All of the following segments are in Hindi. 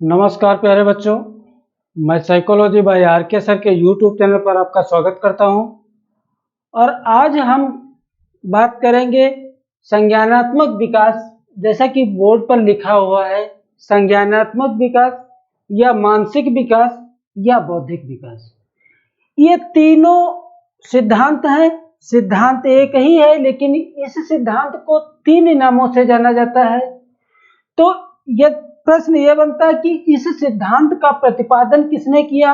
नमस्कार प्यारे बच्चों, मैं साइकोलॉजी बाय आर के सर के यूट्यूब चैनल पर आपका स्वागत करता हूं। और आज हम बात करेंगे संज्ञानात्मक विकास। जैसा कि बोर्ड पर लिखा हुआ है, संज्ञानात्मक विकास या मानसिक विकास या बौद्धिक विकास, ये तीनों सिद्धांत हैं। सिद्धांत एक ही है, लेकिन इस सिद्धांत को तीन नामों से जाना जाता है। तो यह प्रश्न यह बनता है कि इस सिद्धांत का प्रतिपादन किसने किया?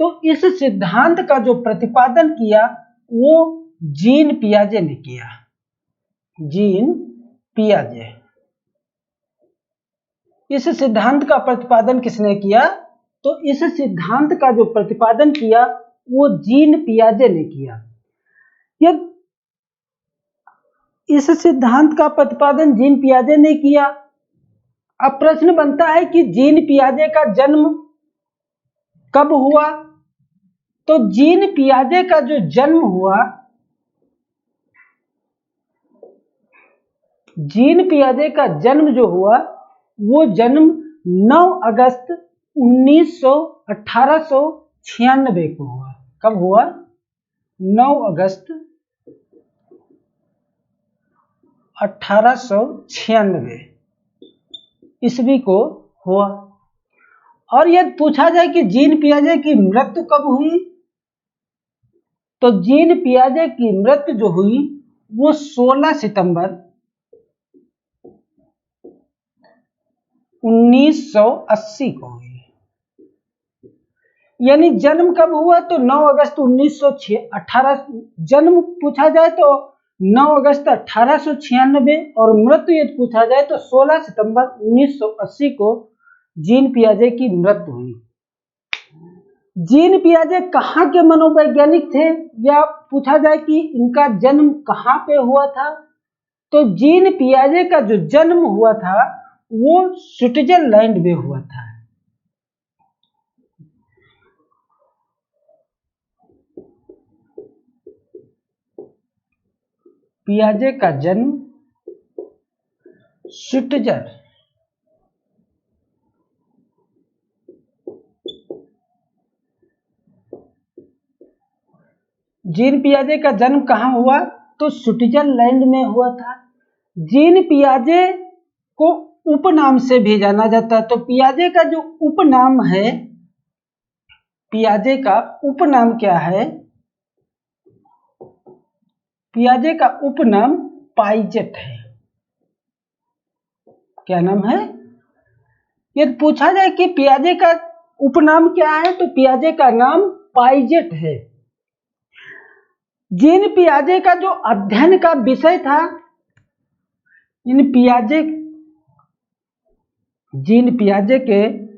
तो इस सिद्धांत का जो प्रतिपादन किया वो जीन पियाजे ने किया। जीन पियाजे। इस सिद्धांत का प्रतिपादन किसने किया? तो इस सिद्धांत का जो प्रतिपादन किया वो जीन पियाजे ने किया। यह इस सिद्धांत का प्रतिपादन जीन पियाजे ने किया। अब प्रश्न बनता है कि जीन पियाजे का जन्म कब हुआ? तो जीन पियाजे का जो जन्म हुआ, जीन पियाजे का जन्म जो हुआ वो जन्म 9 अगस्त 1896 को हुआ। कब हुआ? 9 अगस्त 1896 ईस्वी को हुआ। और यदि पूछा जाए कि जीन पियाजे की मृत्यु कब हुई, तो जीन पियाजे की मृत्यु जो हुई वो 16 सितंबर 1980 को हुई। यानी जन्म कब हुआ? तो 9 अगस्त 1918। जन्म पूछा जाए तो 9 अगस्त 1896 और मृत्यु यदि पूछा जाए तो 16 सितंबर 1980 को जीन पियाजे की मृत्यु हुई। जीन पियाजे कहाँ के मनोवैज्ञानिक थे, या पूछा जाए कि इनका जन्म कहाँ पे हुआ था, तो जीन पियाजे का जो जन्म हुआ था वो स्विट्जरलैंड में हुआ था। पियाजे का जन्म स्विट्जरलैंड। जीन पियाजे का जन्म कहाँ हुआ? तो स्विट्जरलैंड में हुआ था। जीन पियाजे को उपनाम से भी जाना जाता है। तो पियाजे का जो उपनाम है, पियाजे का उपनाम क्या है? पियाजे का उपनाम पाइजेट है। क्या नाम है? यदि पूछा जाए कि पियाजे का उपनाम क्या है, तो पियाजे का नाम पाइजेट है। जीन पियाजे का जो अध्ययन का विषय था, इन पियाजे जीन पियाजे के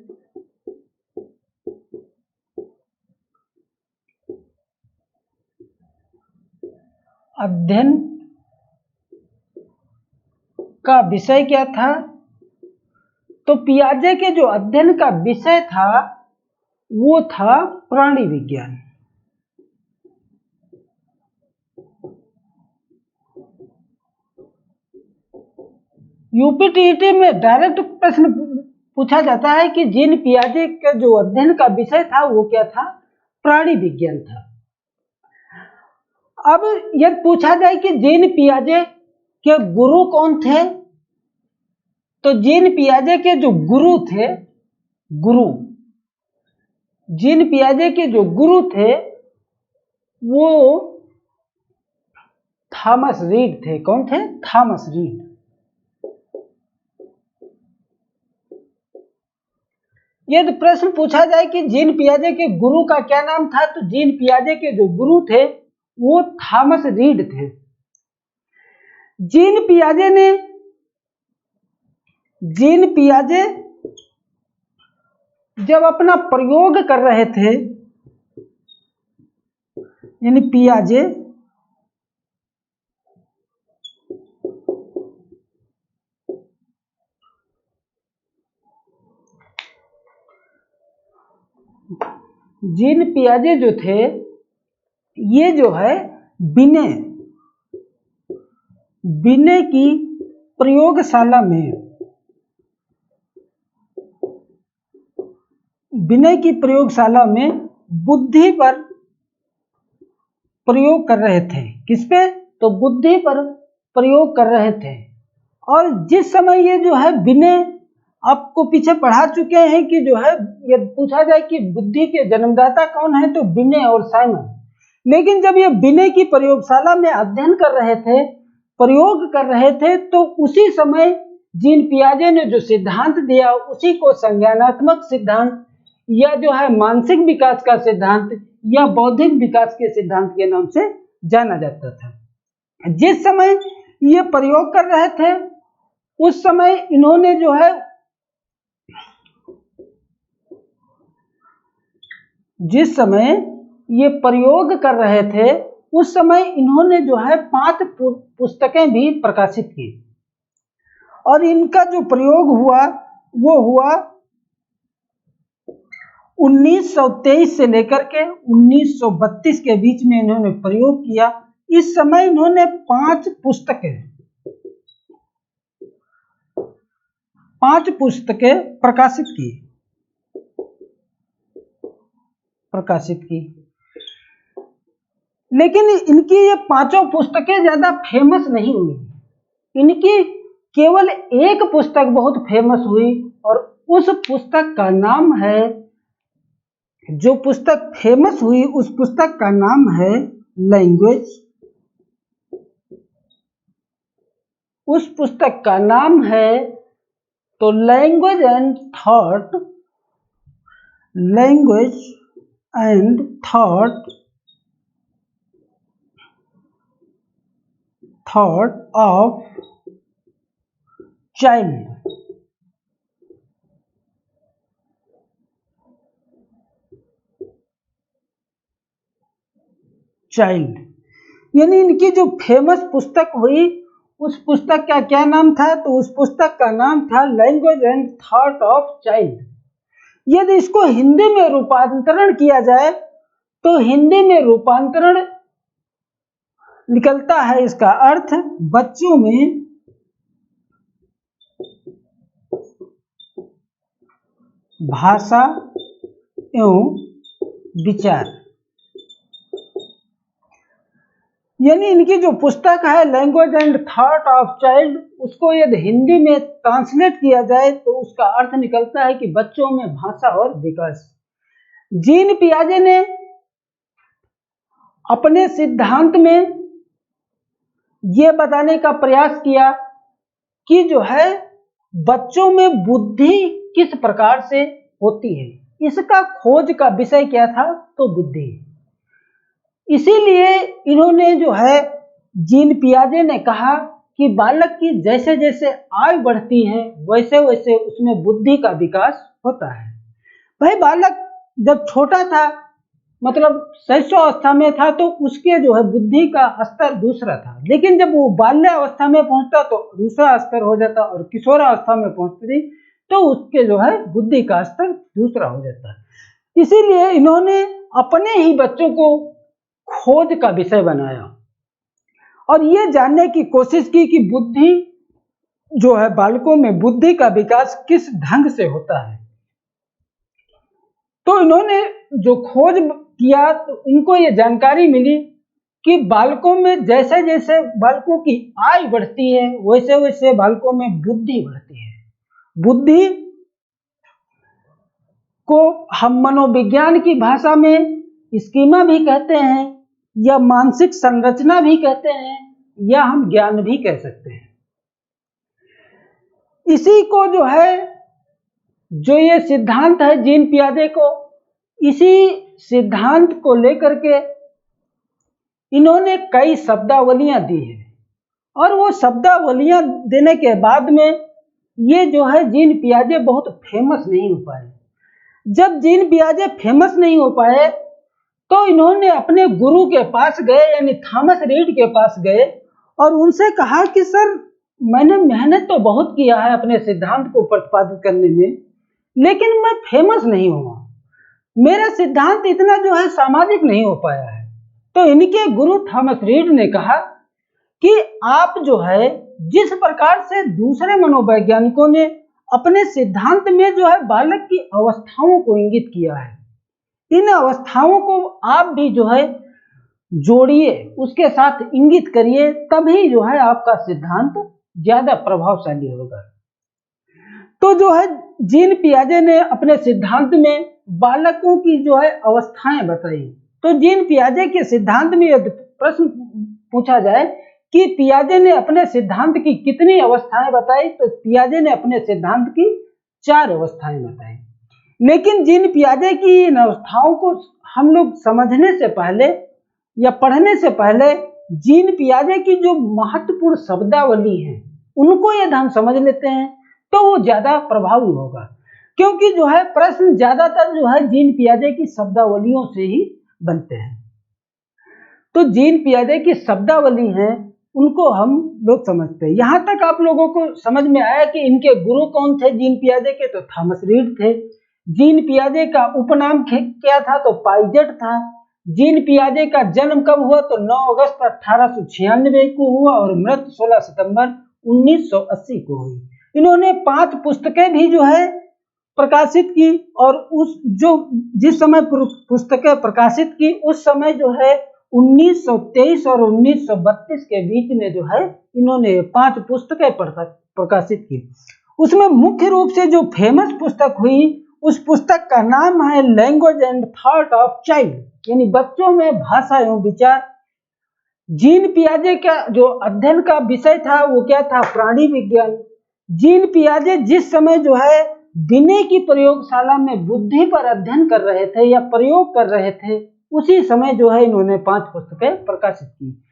अध्ययन का विषय क्या था? तो पियाजे के जो अध्ययन का विषय था वो था प्राणी विज्ञान। यूपीटीईटी में डायरेक्ट प्रश्न पूछा जाता है कि जीन पियाजे के जो अध्ययन का विषय था वो क्या था? प्राणी विज्ञान था। अब यदि पूछा जाए कि जीन पियाजे के गुरु कौन थे, तो जीन पियाजे के जो गुरु थे, जीन पियाजे के जो गुरु थे वो थॉमस रीड थे। कौन थे? Thomas read. यदि प्रश्न पूछा जाए कि जीन पियाजे के गुरु का क्या नाम था, तो जीन पियाजे के जो गुरु थे वो थॉमस रीड थे। जीन पियाजे जब अपना प्रयोग कर रहे थे, यानी पियाजे जीन पियाजे जो थे, ये जो है बिने की प्रयोगशाला में विनय की प्रयोगशाला में बुद्धि पर प्रयोग कर रहे थे। किस पे? तो बुद्धि पर प्रयोग कर रहे थे। और जिस समय ये जो है विनय, आपको पीछे पढ़ा चुके हैं कि जो है ये पूछा जाए कि बुद्धि के जन्मदाता कौन है, तो विनय और साइमन। लेकिन जब ये विनय की प्रयोगशाला में अध्ययन कर रहे थे, प्रयोग कर रहे थे, तो उसी समय जीन पियाजे ने जो सिद्धांत दिया उसी को संज्ञानात्मक सिद्धांत या जो है मानसिक विकास का सिद्धांत या बौद्धिक विकास के सिद्धांत के नाम से जाना जाता था। जिस समय ये प्रयोग कर रहे थे उस समय इन्होंने जो है जिस समय ये प्रयोग कर रहे थे उस समय इन्होंने जो है 5 पुस्तकें भी प्रकाशित की। और इनका जो प्रयोग हुआ वो हुआ 1923 से लेकर के 1932 के बीच में इन्होंने प्रयोग किया। इस समय इन्होंने 5 पुस्तकें प्रकाशित की। लेकिन इनकी ये 5 पुस्तकें ज्यादा फेमस नहीं हुई। इनकी केवल एक पुस्तक बहुत फेमस हुई और उस पुस्तक का नाम है, जो पुस्तक फेमस हुई उस पुस्तक का नाम है लैंग्वेज। उस पुस्तक का नाम है तो language and thought of child. यानी इनकी जो फेमस पुस्तक हुई उस पुस्तक का क्या नाम था? तो उस पुस्तक का नाम था language and thought of child. यदि इसको हिंदी में रूपांतरण किया जाए तो हिंदी में रूपांतरण निकलता है, इसका अर्थ बच्चों में भाषा एवं विचार। यानी इनकी जो पुस्तक है language and thought of child, उसको यदि हिंदी में ट्रांसलेट किया जाए तो उसका अर्थ निकलता है कि बच्चों में भाषा और विकास। जीन पियाजे ने अपने सिद्धांत में यह बताने का प्रयास किया कि जो है बच्चों में बुद्धि किस प्रकार से होती है। इसका खोज का विषय क्या था? तो बुद्धि। इसीलिए इन्होंने जो है जीन पियाजे ने कहा कि बालक की जैसे जैसे आयु बढ़ती है वैसे वैसे उसमें बुद्धि का विकास होता है। भाई बालक जब छोटा था, मतलब शैशवावस्था में था, तो उसके जो है बुद्धि का स्तर दूसरा था। लेकिन जब वो बाल्यावस्था में पहुंचता तो दूसरा स्तर हो जाता, और किशोरावस्था में पहुंचती तो उसके जो है बुद्धि का स्तर दूसरा हो जाता। इसीलिए इन्होंने अपने ही बच्चों को खोज का विषय बनाया और ये जानने की कोशिश की कि बुद्धि जो है, बालकों में बुद्धि का विकास किस ढंग से होता है। तो इन्होंने जो खोज किया तो इनको ये जानकारी मिली कि बालकों में जैसे जैसे बालकों की आयु बढ़ती है वैसे वैसे बालकों में बुद्धि बढ़ती है। बुद्धि को हम मनोविज्ञान की भाषा में स्कीमा भी कहते हैं, या मानसिक संरचना भी कहते हैं, या हम ज्ञान भी कह सकते हैं। इसी को जो है, जो ये सिद्धांत है जीन पियाजे को, इसी सिद्धांत को लेकर के इन्होंने कई शब्दावलियां दी हैं। और वो शब्दावलियां देने के बाद में ये जो है जीन पियाजे बहुत फेमस नहीं हो पाए। जब जीन पियाजे फेमस नहीं हो पाए तो इन्होंने अपने गुरु के पास गए, यानी थॉमस रीड के पास गए और उनसे कहा कि सर, मैंने मेहनत तो बहुत किया है अपने सिद्धांत को प्रतिपादित करने में, लेकिन मैं फेमस नहीं हुआ, मेरा सिद्धांत इतना जो है सामाजिक नहीं हो पाया है। तो इनके गुरु थॉमस रीड ने कहा कि आप जो है जिस प्रकार से दूसरे मनोवैज्ञानिकों ने अपने सिद्धांत में जो है बालक की अवस्थाओं को इंगित किया है। इन अवस्थाओं को आप भी जो है जोड़िए, उसके साथ इंगित करिए, तभी जो है आपका सिद्धांत ज्यादा प्रभावशाली होगा। तो जो है जीन पियाजे ने अपने सिद्धांत में बालकों की जो है अवस्थाएं बताई। तो जीन पियाजे के सिद्धांत में यदि प्रश्न पूछा जाए कि पियाजे ने अपने सिद्धांत की कितनी अवस्थाएं बताई, तो पियाजे ने अपने सिद्धांत की 4 अवस्थाएं बताई। लेकिन जीन पियाजे की इन अवस्थाओं को हम लोग समझने से पहले या पढ़ने से पहले जीन पियाजे की जो महत्वपूर्ण शब्दावली है उनको यदि हम समझ लेते हैं तो वो ज्यादा प्रभावी होगा, क्योंकि जो है प्रश्न ज्यादातर जो है जीन पियाजे की शब्दावलियों से ही बनते हैं। तो जीन पियाजे की शब्दावली है उनको हम लोग समझते हैं। यहां तक आप लोगों को समझ में आया कि इनके गुरु कौन थे जीन पियाजे के, तो थॉमस रीड थे। जीन पियाजे का उपनाम क्या था, तो पाइजेट था। जीन पियाजे का जन्म कब हुआ, तो 9 अगस्त 1896 को हुआ और मृत्यु 16 सितंबर 1980 को हुई। इन्होंने 5 पुस्तकें भी जो है प्रकाशित की, और उस जो जिस समय पुस्तकें प्रकाशित की उस समय जो है 1923 और 1932 के बीच में जो है इन्होंने 5 पुस्तकें प्रकाशित की। उसमें मुख्य रूप से जो फेमस पुस्तक हुई, उस पुस्तक का नाम है language and thought of child, यानी बच्चों में भाषा एवं विचार। जीन पियाजे का जो अध्ययन का विषय था वो क्या था, प्राणी विज्ञान। जीन पियाजे जिस समय जो है विनय की प्रयोगशाला में बुद्धि पर अध्ययन कर रहे थे या प्रयोग कर रहे थे, उसी समय जो है इन्होंने 5 पुस्तकें प्रकाशित की।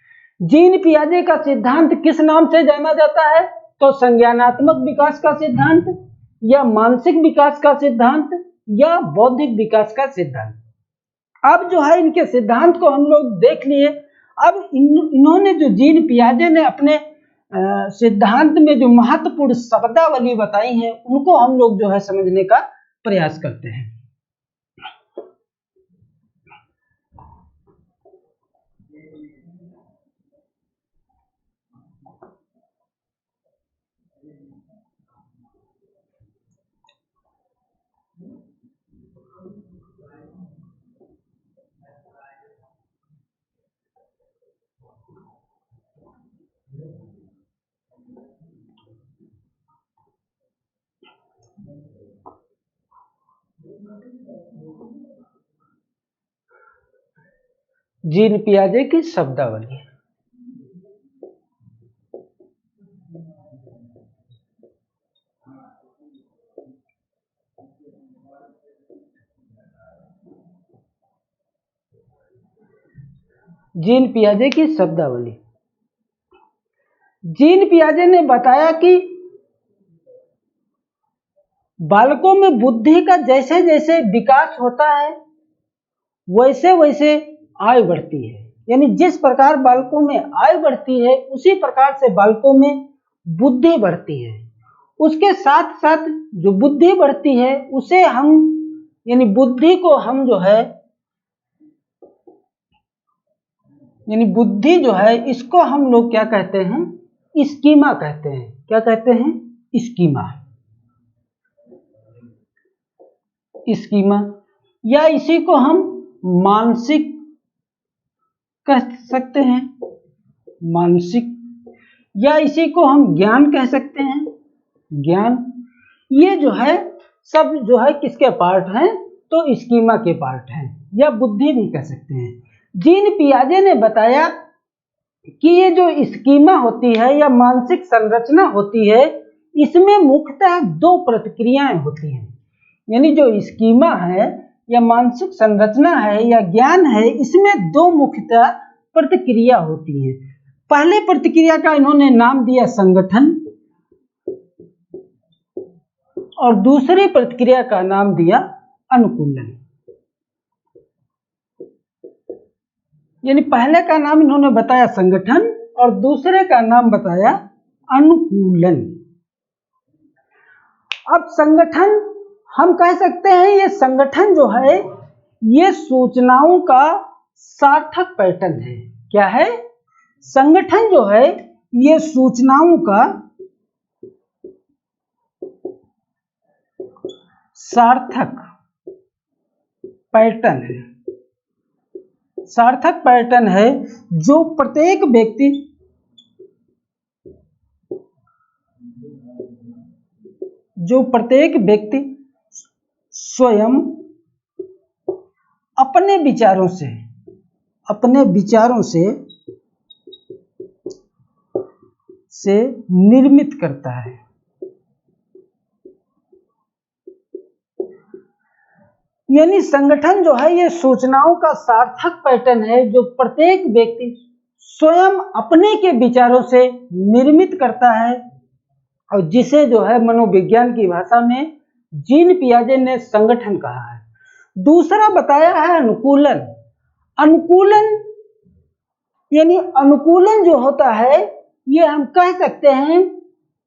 जीन पियाजे का सिद्धांत किस नाम से जाना जाता है, तो संज्ञानात्मक विकास का सिद्धांत, या मानसिक विकास का सिद्धांत, या बौद्धिक विकास का सिद्धांत। अब जो है इनके सिद्धांत को हम लोग देख लिए। अब इन्होंने जो जीन पियाजे ने अपने सिद्धांत में जो महत्वपूर्ण शब्दावली बताई है उनको हम लोग जो है समझने का प्रयास करते हैं। जीन पियाजे की शब्दावली। जीन पियाजे की शब्दावली। जीन पियाजे ने बताया कि बालकों में बुद्धि का जैसे जैसे विकास होता है वैसे वैसे आयु बढ़ती है, यानी जिस प्रकार बालकों में आयु बढ़ती है उसी प्रकार से बालकों में बुद्धि बढ़ती है। उसके साथ साथ जो बुद्धि बढ़ती है उसे हम, यानी बुद्धि को हम जो है, यानी बुद्धि जो है इसको हम लोग क्या कहते हैं, स्कीमा कहते हैं। क्या कहते हैं, स्कीमा। स्कीमा, या इसी को हम मानसिक कह सकते हैं, मानसिक, या इसी को हम ज्ञान कह सकते हैं, ज्ञान। ये जो है सब जो है किसके पार्ट हैं, तो स्कीमा के पार्ट हैं, या बुद्धि भी कह सकते हैं। जीन पियाजे ने बताया कि ये जो स्कीमा होती है या मानसिक संरचना होती है इसमें मुख्यतः 2 प्रतिक्रियाएं होती हैं, यानी जो स्कीमा है या मानसिक संरचना है या ज्ञान है इसमें 2 मुख्यतः प्रतिक्रिया होती है। पहले प्रतिक्रिया का इन्होंने नाम दिया संगठन, और दूसरी प्रतिक्रिया का नाम दिया अनुकूलन। यानी पहले का नाम इन्होंने बताया संगठन और दूसरे का नाम बताया अनुकूलन। अब संगठन हम कह सकते हैं, ये संगठन जो है ये सूचनाओं का सार्थक पैटर्न है। क्या है, संगठन जो है ये सूचनाओं का सार्थक पैटर्न है, सार्थक पैटर्न है जो प्रत्येक व्यक्ति स्वयं अपने विचारों से निर्मित करता है। यानी संगठन जो है ये सूचनाओं का सार्थक पैटर्न है जो प्रत्येक व्यक्ति स्वयं अपने के विचारों से निर्मित करता है और जिसे जो है मनोविज्ञान की भाषा में जीन पियाजे ने संगठन कहा है। दूसरा बताया है अनुकूलन। यानी अनुकूलन जो होता है ये हम कह सकते हैं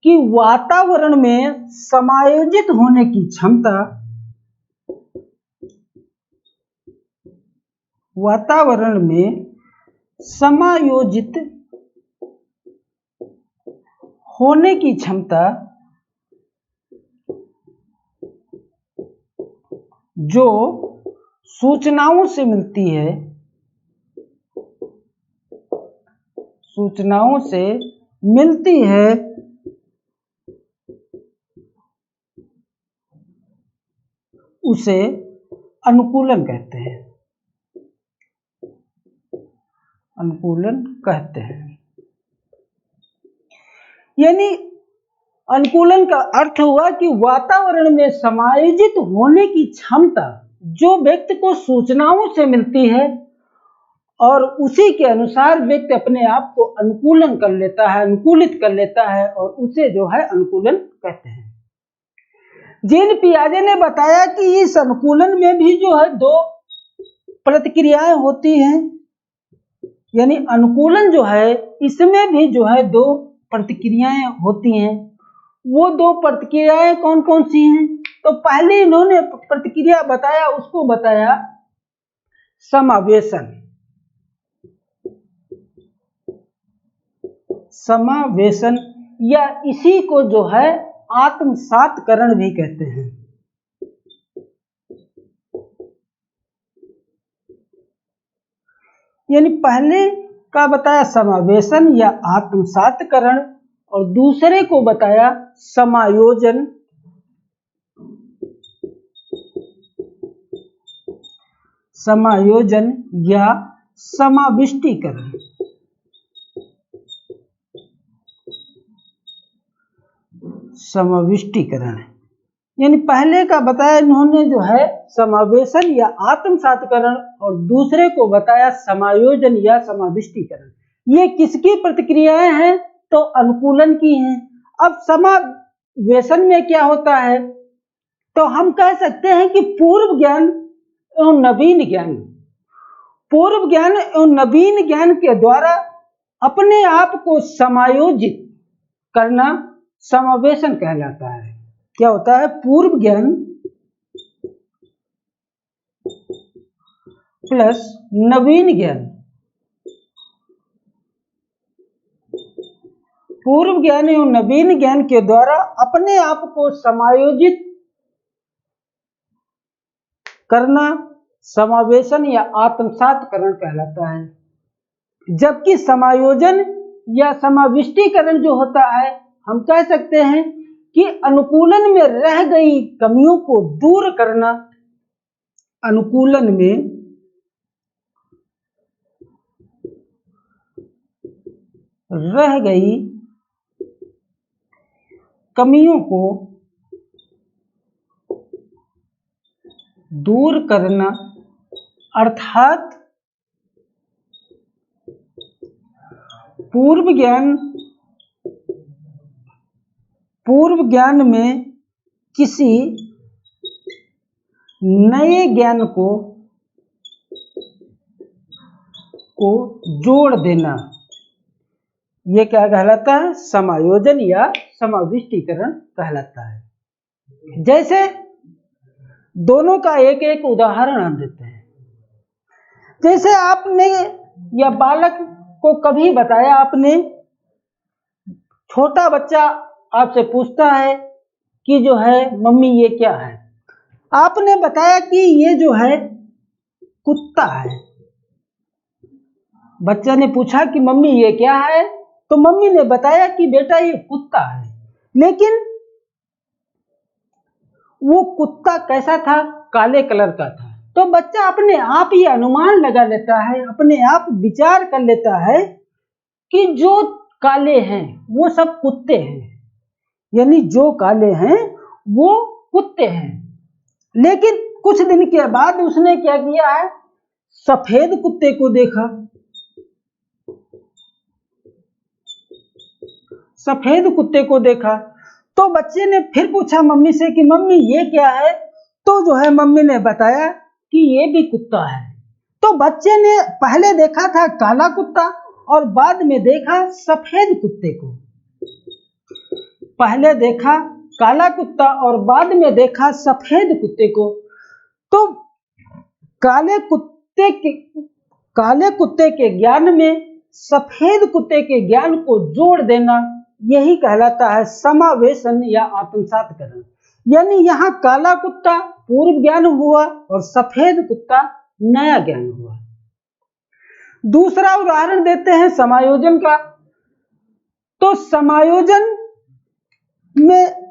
कि वातावरण में समायोजित होने की क्षमता, वातावरण में समायोजित होने की क्षमता जो सूचनाओं से मिलती है, उसे अनुकूलन कहते हैं। यानी अनुकूलन का अर्थ हुआ कि वातावरण में समायोजित होने की क्षमता जो व्यक्ति को सूचनाओं से मिलती है और उसी के अनुसार व्यक्ति अपने आप को अनुकूलित कर लेता है और उसे जो है अनुकूलन कहते हैं। जीन पियाजे ने बताया कि इस अनुकूलन में भी जो है दो प्रतिक्रियाएं होती हैं। यानी अनुकूलन जो है इसमें भी जो है दो प्रतिक्रियाएं होती हैं। वो दो प्रतिक्रियाएं कौन कौन सी हैं? तो पहले इन्होंने प्रतिक्रिया बताया, उसको बताया समावेशन या इसी को जो है आत्मसातकरण भी कहते हैं। यानी पहले का बताया समावेशन या आत्मसातकरण और दूसरे को बताया समायोजन या समाविष्टीकरण। यानी पहले का बताया इन्होंने जो है समावेशन या आत्मसातकरण और दूसरे को बताया समायोजन या समाविष्टीकरण। ये किसकी प्रतिक्रियाएं हैं? तो अनुकूलन की हैं। अब समावेशन में क्या होता है? तो हम कह सकते हैं कि पूर्व ज्ञान एवं नवीन ज्ञान के द्वारा अपने आप को समायोजित करना समावेशन कहलाता है। क्या होता है? पूर्व ज्ञान प्लस नवीन ज्ञान। पूर्व ज्ञान एवं नवीन ज्ञान के द्वारा अपने आप को समायोजित करना समावेशन या आत्मसातकरण कहलाता है। जबकि समायोजन या समाविष्टीकरण जो होता है हम कह सकते हैं कि अनुकूलन में रह गई कमियों को दूर करना, अनुकूलन में रह गई कमियों को दूर करना, अर्थात पूर्व ज्ञान में किसी नए ज्ञान को जोड़ देना, ये क्या कहलाता है? समायोजन या समाविष्टीकरण कहलाता है। जैसे दोनों का एक एक उदाहरण हम देते हैं। जैसे आपने या बालक को कभी बताया, आपने छोटा बच्चा आपसे पूछता है कि जो है मम्मी ये क्या है, आपने बताया कि ये जो है कुत्ता है। बच्चा ने पूछा कि मम्मी ये क्या है, तो मम्मी ने बताया कि बेटा ये कुत्ता है। लेकिन वो कुत्ता कैसा था? काले कलर का था। तो बच्चा अपने आप ही अनुमान लगा लेता है, अपने आप विचार कर लेता है कि जो काले हैं वो सब कुत्ते हैं, यानी जो काले हैं वो कुत्ते हैं। लेकिन कुछ दिन के बाद उसने क्या किया है, सफेद कुत्ते को देखा। सफेद कुत्ते को देखा तो बच्चे ने फिर पूछा मम्मी से कि मम्मी ये क्या है? तो जो है मम्मी ने बताया कि ये भी कुत्ता है। तो बच्चे ने पहले देखा था काला कुत्ता और बाद में देखा सफेद कुत्ते को। पहले देखा काला कुत्ता और बाद में देखा सफेद कुत्ते को। तो काले कुत्ते के ज्ञान में सफेद कुत्ते के ज्ञान को जोड़ देना, यही कहलाता है समावेशन या आत्मसातकरण। यानी यहाँ काला कुत्ता पूर्व ज्ञान हुआ और सफेद कुत्ता नया ज्ञान हुआ। दूसरा उदाहरण देते हैं समायोजन का। तो समायोजन में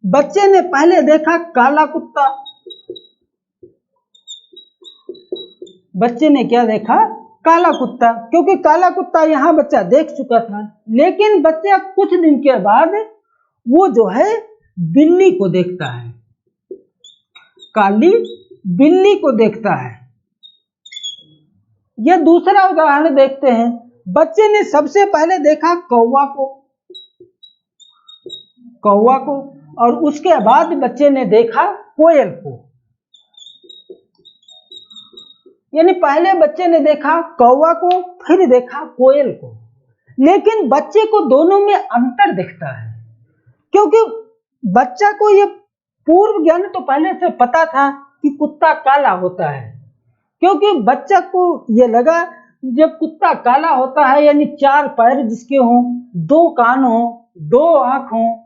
बच्चे ने पहले देखा काला कुत्ता। बच्चे ने क्या देखा? काला कुत्ता, क्योंकि काला कुत्ता यहाँ बच्चा देख चुका था। लेकिन बच्चा कुछ दिन के बाद वो जो है बिल्ली को देखता है, काली बिल्ली को देखता है। यह दूसरा उदाहरण देखते हैं। बच्चे ने सबसे पहले देखा कौवा को और उसके बाद बच्चे ने देखा कोयल को। यानी पहले बच्चे ने देखा कौवा को, फिर देखा कोयल को। लेकिन बच्चे को दोनों में अंतर दिखता है, क्योंकि बच्चा को ये पूर्व ज्ञान तो पहले से पता था कि कुत्ता काला होता है। क्योंकि बच्चा को ये लगा जब कुत्ता काला होता है यानी 4 पैर जिसके हों, 2 कान हों, 2 आंख हों,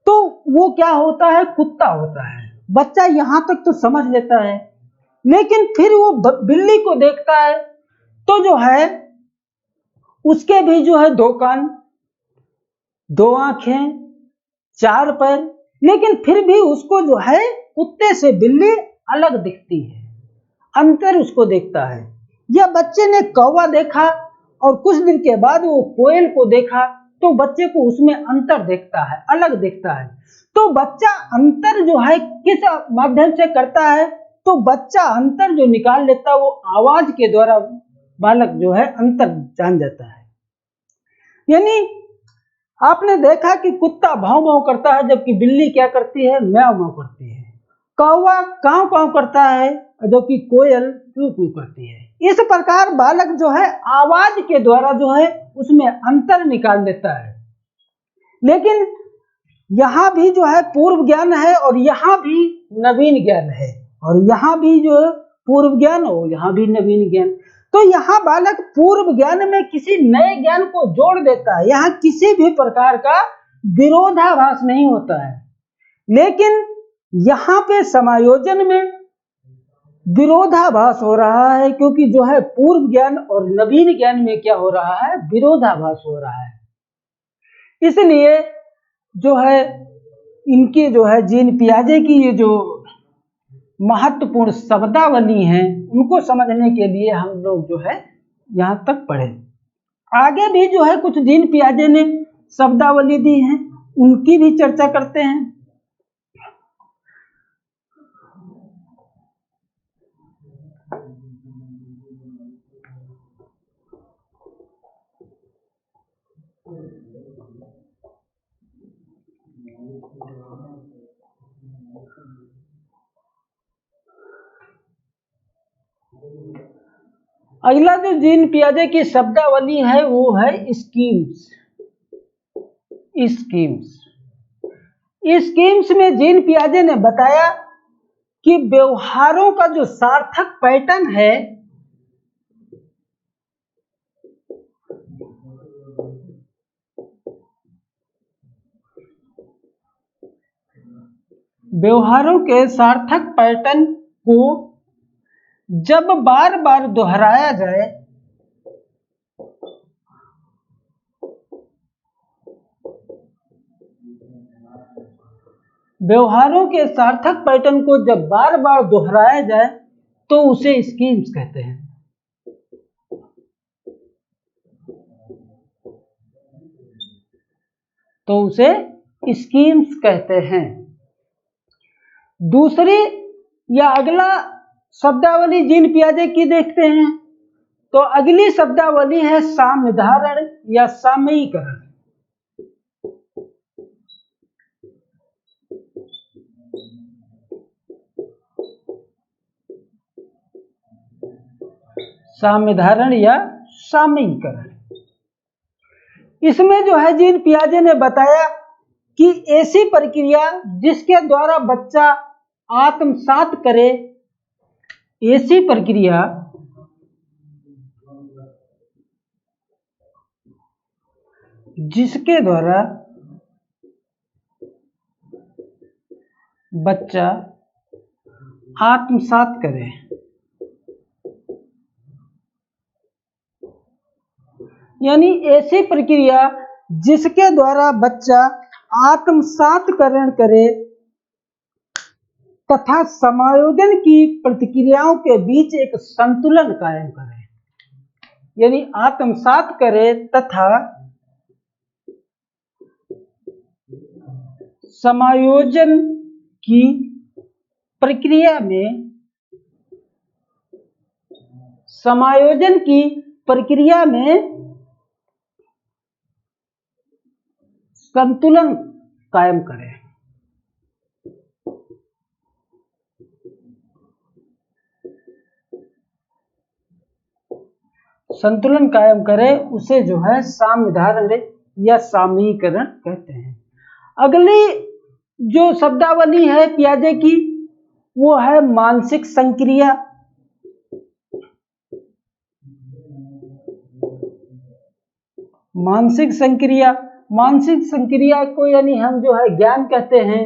तो वो क्या होता है? कुत्ता होता है। बच्चा यहां तक तो समझ लेता है। लेकिन फिर वो बिल्ली को देखता है तो जो है उसके भी जो है 2 कान, 2 आंखें, 4 पैर, लेकिन फिर भी उसको जो है कुत्ते से बिल्ली अलग दिखती है, अंतर उसको देखता है। या बच्चे ने कौवा देखा और कुछ दिन के बाद वो कोयल को देखा तो बच्चे को उसमें अंतर दिखता है, अलग दिखता है। तो बच्चा अंतर जो है किस माध्यम से करता है? तो बच्चा अंतर जो निकाल लेता है वो आवाज के द्वारा बालक जो है अंतर जान जाता है। यानी आपने देखा कि कुत्ता भाव भाव करता है जबकि बिल्ली क्या करती है? म्याऊं म्याऊं करती है। कौवा कांव कांव करता है जबकि कोयल क्यू क्यू करती है। इस प्रकार बालक जो है आवाज के द्वारा जो है उसमें अंतर निकाल देता है। लेकिन यहाँ भी जो है पूर्व ज्ञान है और यहाँ भी नवीन ज्ञान है, और यहाँ भी जो है पूर्व ज्ञान और यहाँ भी नवीन ज्ञान। तो यहाँ बालक पूर्व ज्ञान में किसी नए ज्ञान को जोड़ देता है। यहाँ किसी भी प्रकार का विरोधाभास नहीं होता है। लेकिन यहाँ पे समायोजन में विरोधाभास हो रहा है, क्योंकि जो है पूर्व ज्ञान और नवीन ज्ञान में क्या हो रहा है? विरोधाभास हो रहा है। इसलिए जो है इनके जो है जीन पियाजे की ये जो महत्वपूर्ण शब्दावली है उनको समझने के लिए हम लोग जो है यहाँ तक पढ़े। आगे भी जो है कुछ जीन पियाजे ने शब्दावली दी है, उनकी भी चर्चा करते हैं। अगला जो जीन पियाजे की शब्दावली है वो है स्कीम्स। स्कीम्स में जीन पियाजे ने बताया कि व्यवहारों का जो सार्थक पैटर्न है व्यवहारों के सार्थक पैटर्न को जब बार बार दोहराया जाए व्यवहारों के सार्थक पैटर्न को जब बार बार दोहराया जाए तो उसे स्कीम्स कहते हैं। तो उसे स्कीम्स कहते हैं। दूसरी या अगला शब्दावली जीन पियाजे की देखते हैं। तो अगली शब्दावली है साम्यधारण या सामयिकरण। साम्यधारण या सामयिकरण। इसमें जो है जीन पियाजे ने बताया कि ऐसी प्रक्रिया जिसके द्वारा बच्चा आत्मसात करे, ऐसी प्रक्रिया जिसके द्वारा बच्चा आत्मसात करे, यानी ऐसी प्रक्रिया जिसके द्वारा बच्चा आत्मसातकरण करे तथा समायोजन की प्रतिक्रियाओं के बीच एक संतुलन कायम करे। यानी आत्मसात करे तथा समायोजन की प्रक्रिया में संतुलन कायम करें। संतुलन कायम करे उसे जो है साम्यधारण या सामयिकरण कहते हैं। अगली जो शब्दावली है पियाजे की वो है मानसिक संक्रिया। मानसिक संक्रिया को यानी हम जो है ज्ञान कहते हैं।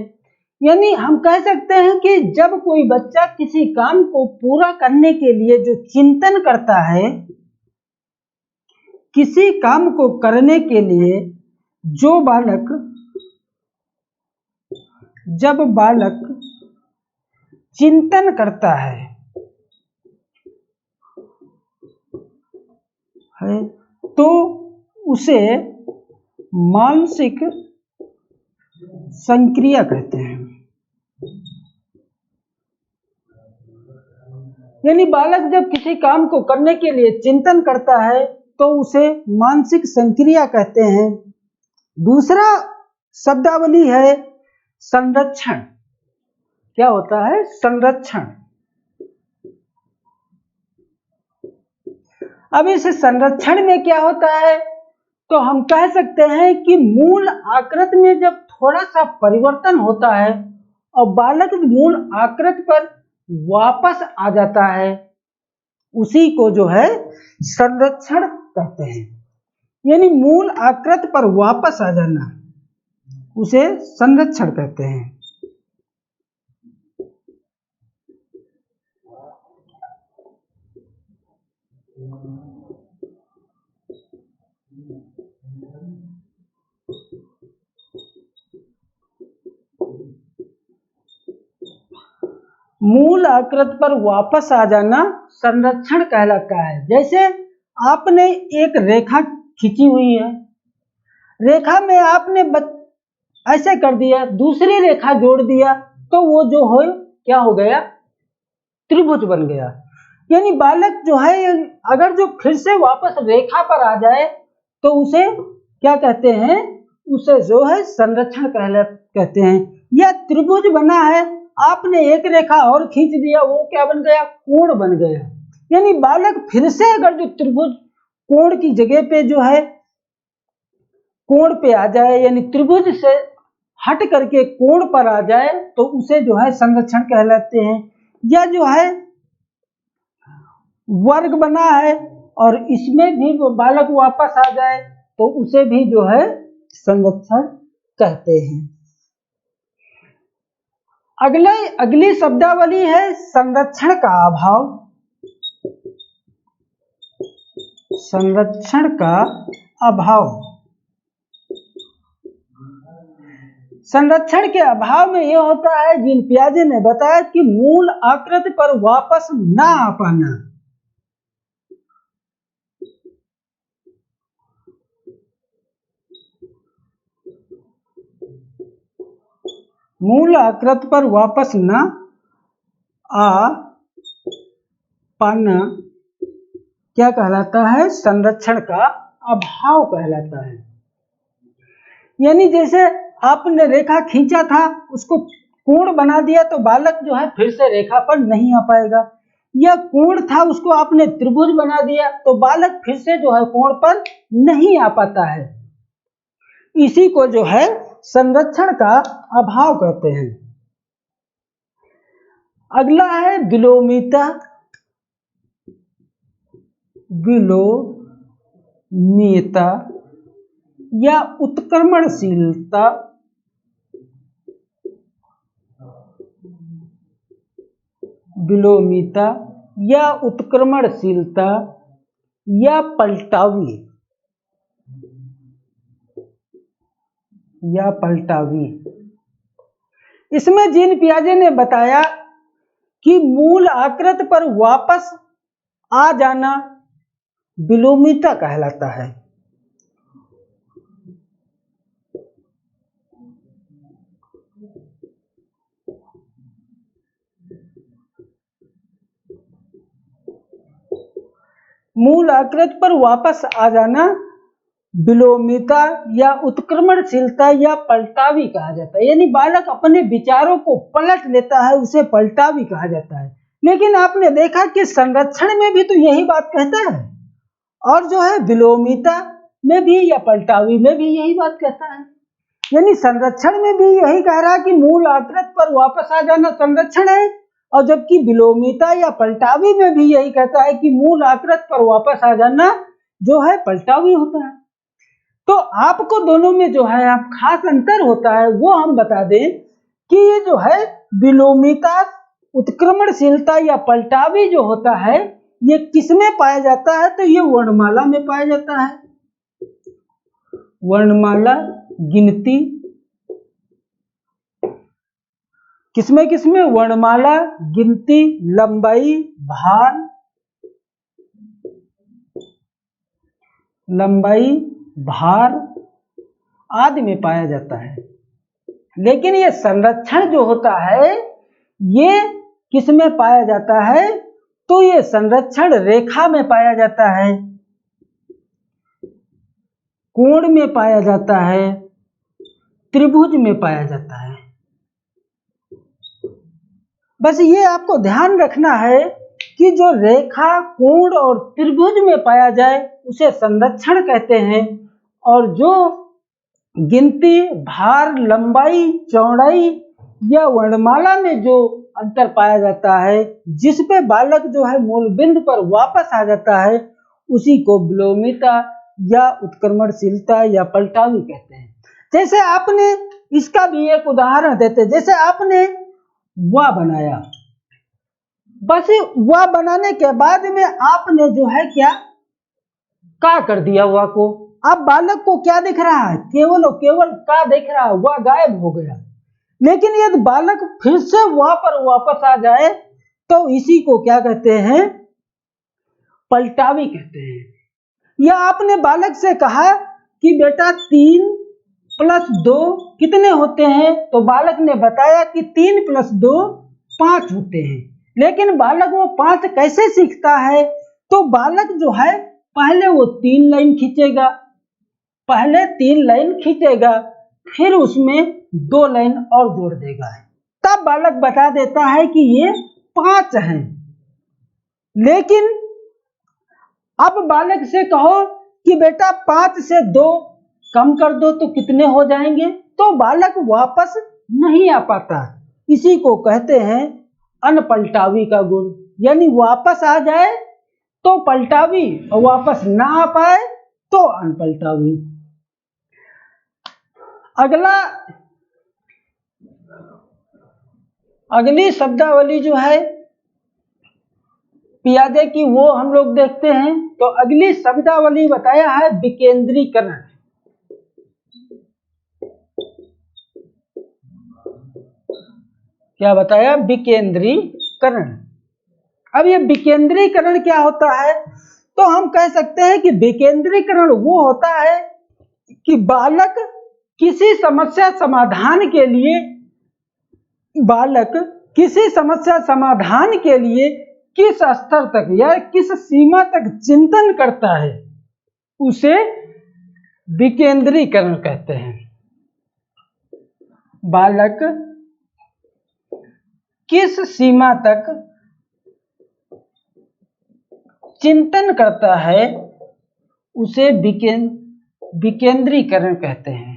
यानी हम कह सकते हैं कि जब कोई बच्चा किसी काम को पूरा करने के लिए जो चिंतन करता है, किसी काम को करने के लिए जब बालक चिंतन करता है तो उसे मानसिक संक्रिया कहते हैं। यानी बालक जब किसी काम को करने के लिए चिंतन करता है तो उसे मानसिक संक्रिया कहते हैं। दूसरा शब्दावली है संरक्षण। क्या होता है? संरक्षण। अब इस संरक्षण में क्या होता है? तो हम कह सकते हैं कि मूल आकृति में जब थोड़ा सा परिवर्तन होता है और बालक मूल आकृति पर वापस आ जाता है, उसी को जो है संरक्षण कहते हैं। यानी मूल आकृति पर वापस आ जाना, उसे संरक्षण कहते हैं। मूल आकृति पर वापस आ जाना संरक्षण कहलाता है। जैसे आपने एक रेखा खींची हुई है, रेखा में आपने ऐसे कर दिया, दूसरी रेखा जोड़ दिया तो वो जो हो क्या हो गया? त्रिभुज बन गया। यानी बालक जो है अगर जो फिर से वापस रेखा पर आ जाए तो उसे क्या कहते हैं? उसे जो है संरक्षण कहते हैं। या त्रिभुज बना है, आपने एक रेखा और खींच दिया, वो क्या बन गया? कोण बन गया। यानी बालक फिर से अगर जो त्रिभुज कोण की जगह पे जो है कोण पे आ जाए, यानी त्रिभुज से हट करके कोण पर आ जाए तो उसे जो है संरक्षण कहलाते हैं। या जो है वर्ग बना है और इसमें भी वो बालक वापस आ जाए तो उसे भी जो है संरक्षण कहते हैं। अगली शब्दावली है संरक्षण का अभाव। संरक्षण का अभाव। संरक्षण के अभाव में यह होता है, जीन पियाजे ने बताया कि मूल आकृति पर वापस ना आ पाना। मूल आकृति पर वापस ना आ पाना क्या कहलाता है? संरक्षण का अभाव कहलाता है। यानी जैसे आपने रेखा खींचा था, उसको कोण बना दिया तो बालक जो है फिर से रेखा पर नहीं आ पाएगा, या कोण था उसको आपने त्रिभुज बना दिया तो बालक फिर से जो है कोण पर नहीं आ पाता है। इसी को जो है संरक्षण का अभाव कहते हैं। अगला है विलोमिता। विलोमिता या उत्क्रमणशीलता। विलोमिता या उत्क्रमणशीलता या पलटावी या पलटावी। इसमें जीन पियाजे ने बताया कि मूल आकृति पर वापस आ जाना विलोमिता कहलाता है। मूल आकृति पर वापस आ जाना विलोमिता या उत्क्रमणशीलता या पलटावी कहा जाता है। यानी बालक अपने विचारों को पलट लेता है, उसे पलटावी कहा जाता है। लेकिन आपने देखा कि संरक्षण में भी तो यही बात कहता है, और जो है विलोमिता में भी या पलटावी में भी यही बात कहता है। यानी संरक्षण में भी यही कह रहा है कि मूल आकृति पर वापस आ जाना संरक्षण है, और जबकि विलोमिता या पलटावी में भी यही कहता है कि मूल आकृति पर वापस आ जाना जो है पलटावी होता है। तो आपको दोनों में जो है आप खास अंतर होता है वो हम बता दें कि ये जो है विलोमिता, उत्क्रमणशीलता या पलटावी जो होता है ये किसमें पाया जाता है? तो ये वर्णमाला में पाया जाता है। वर्णमाला गिनती किसमें? वर्णमाला गिनती, लंबाई, भार, लंबाई, भार आदि में पाया जाता है। लेकिन ये संरक्षण जो होता है ये किसमें पाया जाता है? तो ये संरक्षण रेखा में पाया जाता है, कोण में पाया जाता है, त्रिभुज में पाया जाता है। बस ये आपको ध्यान रखना है कि जो रेखा, कोण और त्रिभुज में पाया जाए उसे संरक्षण कहते हैं, और जो गिनती, भार, लंबाई, चौड़ाई या वर्णमाला में जो अंतर पाया जाता है, जिस पे बालक जो है मूल बिंदु पर वापस आ जाता है, उसी को विलोमिता या उत्क्रमणशीलता या पलटावी कहते हैं। जैसे आपने इसका भी एक उदाहरण देते, जैसे आपने वा बनाया, बस वा बनाने के बाद में आपने जो है क्या का कर दिया वा को। अब बालक को क्या दिख रहा है? केवल और केवल का दिख रहा है, वा गायब हो गया। लेकिन यदि बालक फिर से वा पर वापस आ जाए तो इसी को क्या कहते हैं? पलटावी कहते हैं। या आपने बालक से कहा कि बेटा 3 + 2 कितने होते हैं? तो बालक ने बताया कि 3 + 2 5 होते हैं। लेकिन बालक वो 5 कैसे सीखता है? तो बालक जो है पहले वो 3 लाइन खींचेगा, फिर उसमें 2 लाइन और जोड़ देगा, तब बालक बता देता है कि ये 5 हैं। लेकिन अब बालक से कहो कि बेटा 5 से 2 कम कर दो तो कितने हो जाएंगे? तो बालक वापस नहीं आ पाता। इसी को कहते हैं अनपलटावी का गुण। यानी वापस आ जाए तो पलटावी और वापस ना आ पाए तो अनपलटावी। अगला अगली शब्दावली जो है पियाजे की वो हम लोग देखते हैं। तो अगली शब्दावली बताया है विकेंद्रीकरण। क्या बताया? विकेंद्रीकरण। अब ये विकेंद्रीकरण क्या होता है? तो हम कह सकते हैं कि विकेंद्रीकरण वो होता है कि बालक किसी समस्या समाधान के लिए किस स्तर तक या किस सीमा तक चिंतन करता है, उसे विकेंद्रीकरण कहते हैं। बालक किस सीमा तक चिंतन करता है, उसे विकेंद्रीकरण कहते हैं।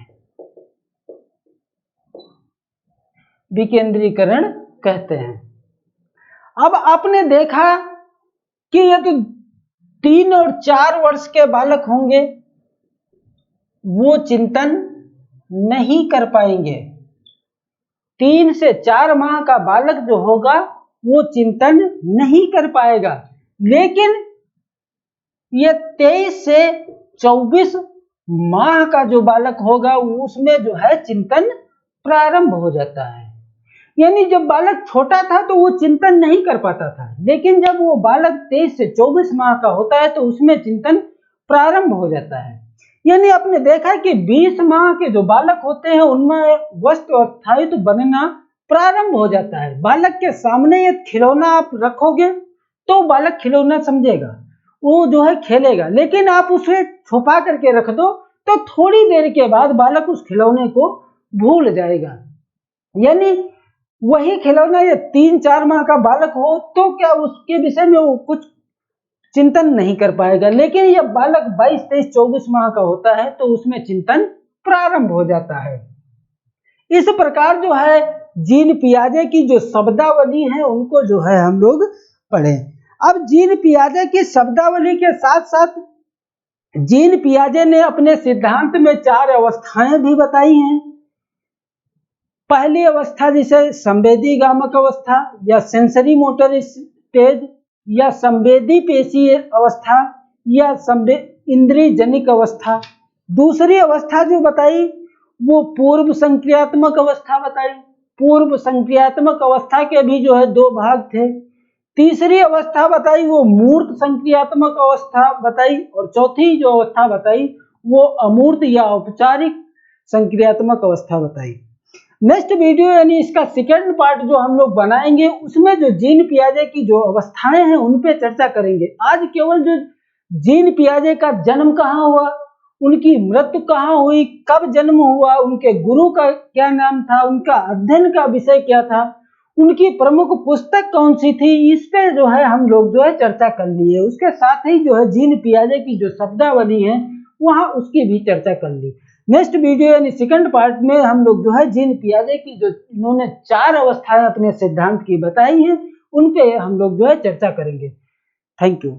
विकेंद्रीकरण कहते हैं। अब आपने देखा कि ये तो 3 और 4 वर्ष के बालक होंगे, वो चिंतन नहीं कर पाएंगे। 3 से 4 माह का बालक जो होगा वो चिंतन नहीं कर पाएगा। लेकिन ये 23 से 24 माह का जो बालक होगा उसमें जो है चिंतन प्रारंभ हो जाता है। यानी जब बालक छोटा था तो वो चिंतन नहीं कर पाता था, लेकिन जब वो बालक 23 से 24 माह का होता है तो उसमें चिंतन प्रारंभ हो जाता है। यानी आपने देखा कि 20 माह के जो बालक होते हैं उनमें वस्तु और स्थायित्व बनना प्रारंभ हो जाता है। बालक के सामने ये खिलौना आप रखोगे तो बालक खिलौना समझेगा, वो जो है खेलेगा। लेकिन आप उसे छुपा करके रख दो तो थोड़ी देर के बाद बालक उस खिलौने को भूल जाएगा। यानी वही खिलौना ये 3-4 माह का बालक हो तो क्या उसके विषय में वो कुछ चिंतन नहीं कर पाएगा। लेकिन यह बालक 22, 23, 24 माह का होता है तो उसमें चिंतन प्रारंभ हो जाता है। इस प्रकार जो है जीन पियाजे की जो शब्दावली है उनको जो है हम लोग पढ़ें। अब जीन पियाजे की शब्दावली के साथ साथ जीन पियाजे ने अपने सिद्धांत में 4 अवस्थाएं भी बताई हैं। पहली अवस्था जिसे संवेदी गामक अवस्था या सेंसरी मोटर स्टेज या संवेदी पेशीय अवस्था या इंद्रिय जनिक अवस्था। दूसरी अवस्था जो बताई वो पूर्व संक्रियात्मक अवस्था बताई। पूर्व संक्रियात्मक अवस्था के भी जो है 2 भाग थे। तीसरी अवस्था बताई वो मूर्त संक्रियात्मक अवस्था बताई और चौथी जो अवस्था बताई वो अमूर्त या औपचारिक संक्रियात्मक अवस्था बताई। नेक्स्ट वीडियो यानी इसका सेकंड पार्ट जो हम लोग बनाएंगे उसमें जो जीन पियाजे की जो अवस्थाएं हैं उन पे चर्चा करेंगे। आज केवल जो जीन पियाजे का जन्म कहाँ हुआ, उनकी मृत्यु कहाँ हुई, कब जन्म हुआ, उनके गुरु का क्या नाम था, उनका अध्ययन का विषय क्या था, उनकी प्रमुख पुस्तक कौन सी थी, इस पे जो है हम लोग जो है चर्चा कर लिए। उसके साथ ही जो है जीन पियाजे की जो शब्दावली है वहां उसकी भी चर्चा कर ली। नेक्स्ट वीडियो यानी सेकंड पार्ट में हम लोग जो है जीन पियाजे की जो इन्होंने 4 अवस्थाएं अपने सिद्धांत की बताई हैं उन पे हम लोग जो है चर्चा करेंगे। Thank you.